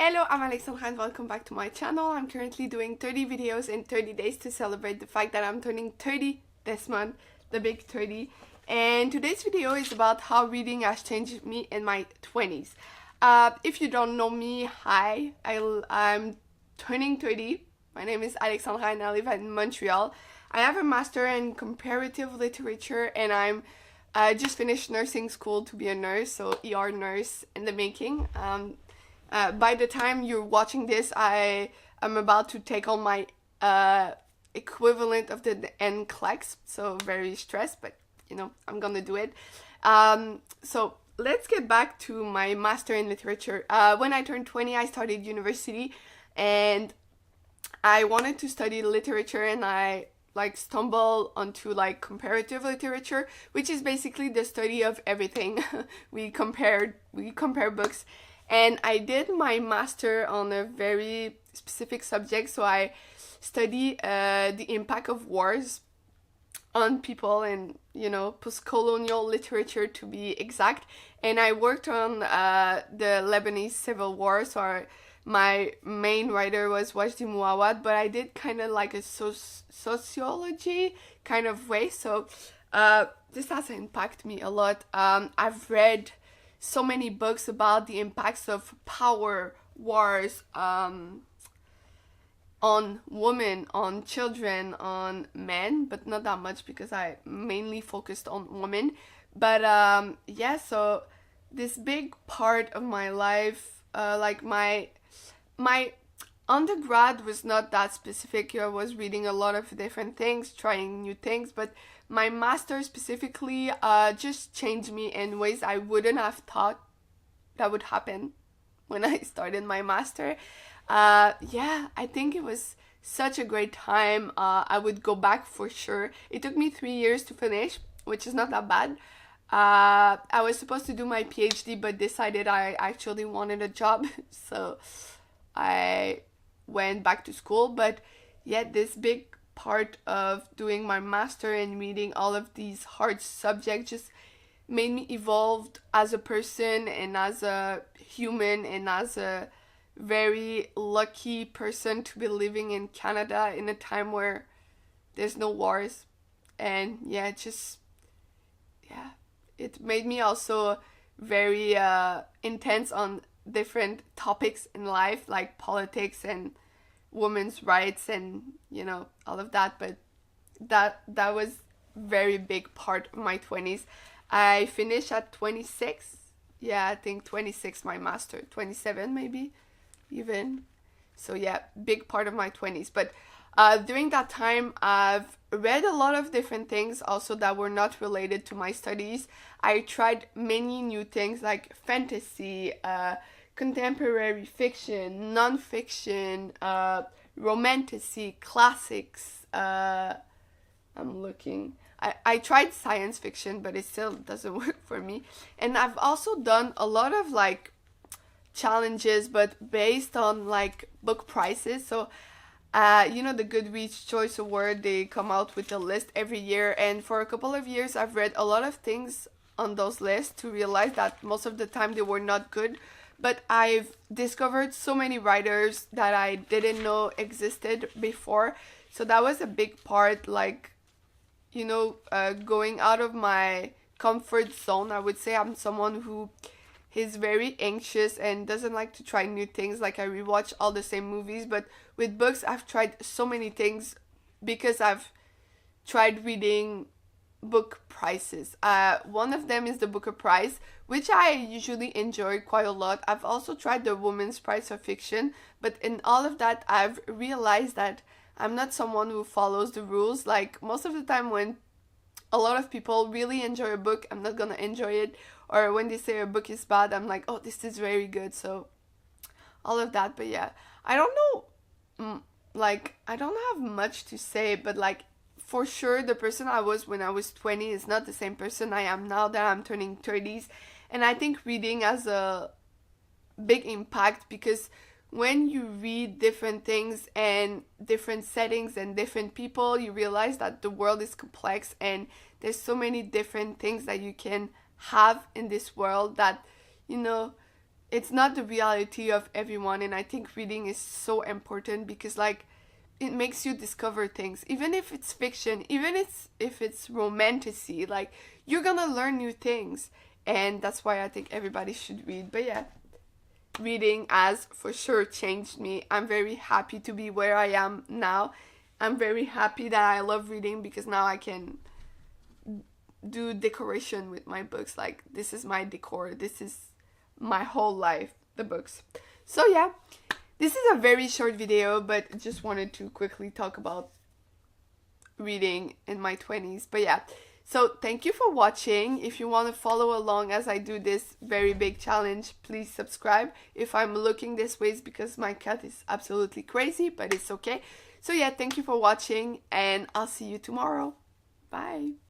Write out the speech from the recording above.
Hello, I'm Alexandra and welcome back to my channel. I'm currently doing 30 videos in 30 days to celebrate the fact that I'm turning 30 this month, the big 30. And today's video is about how reading has changed me in my 20s. If you don't know me, hi, I'm turning 30. My name is Alexandra and I live in Montreal. I have a master in comparative literature and I just finished nursing school to be a nurse, so ER nurse in the making. By the time you're watching this, I am about to take on my equivalent of the NCLEX, so very stressed, but you know, I'm gonna do it. So let's get back to my master in literature. When I turned 20, I started university and I wanted to study literature, and I stumbled onto comparative literature, which is basically the study of everything. we compare books, and I did my master on a very specific subject. So I study the impact of wars on people, and post-colonial literature to be exact. And I worked on the Lebanese Civil War. So my main writer was Wajdi Mouawad, but I did kind of like a sociology kind of way. So this has impacted me a lot. I've read so many books about the impacts of power, wars, on women, on children, on men, but not that much because I mainly focused on women. But yeah, so this big part of my life, my undergrad was not that specific. I was reading a lot of different things, trying new things, but my master specifically just changed me in ways I wouldn't have thought that would happen when I started my master. Yeah, I think it was such a great time. I would go back for sure. It took me 3 years to finish, which is not that bad. I was supposed to do my PhD, but decided I actually wanted a job, so I went back to school. But yet this big part of doing my master and reading all of these hard subjects just made me evolve as a person and as a human and as a very lucky person to be living in Canada in a time where there's no wars. And yeah, it made me also very intense on different topics in life, like politics and women's rights and all of that. But that was very big part of my 20s. I finished at 26. Yeah, I think 26 my master, 27 maybe even. So yeah, big part of my 20s. But during that time, I've read a lot of different things also that were not related to my studies. I tried many new things like fantasy, contemporary fiction, non-fiction, romantasy, classics. I'm looking. I tried science fiction, but it still doesn't work for me. And I've also done a lot of challenges, but based on book prices. So the Goodreads Choice Award, they come out with a list every year, and for a couple of years I've read a lot of things on those lists to realize that most of the time they were not good. But I've discovered so many writers that I didn't know existed before. So that was a big part, going out of my comfort zone. I would say I'm someone who is very anxious and doesn't like to try new things. I rewatch all the same movies, but with books I've tried so many things because I've tried reading book prices. One of them is the Booker Prize, which I usually enjoy quite a lot. I've also tried the Women's Prize for Fiction, but in all of that I've realized that I'm not someone who follows the rules. Most of the time when a lot of people really enjoy a book, I'm not gonna enjoy it. Or when they say a book is bad, I'm like, oh, this is very good. So all of that. But yeah, I don't know, I don't have much to say, but for sure the person I was when I was 20 is not the same person I am now that I'm turning 30s. And I think reading has a big impact, because when you read different things and different settings and different people, you realize that the world is complex and there's so many different things that you can have in this world that it's not the reality of everyone. And I think reading is so important because like it makes you discover things, even if it's fiction, even if it's romantasy, like you're gonna learn new things. And that's why I think everybody should read. But yeah, reading has for sure changed me. I'm very happy to be where I am now. I'm very happy that I love reading because now I can do decoration with my books. Like this is my decor, this is my whole life, the books. So yeah, this is a very short video, but just wanted to quickly talk about reading in my 20s. But yeah, so thank you for watching. If you want to follow along as I do this very big challenge, please subscribe. If I'm looking this way, it's because my cat is absolutely crazy, but it's okay. So yeah, thank you for watching, and I'll see you tomorrow. Bye.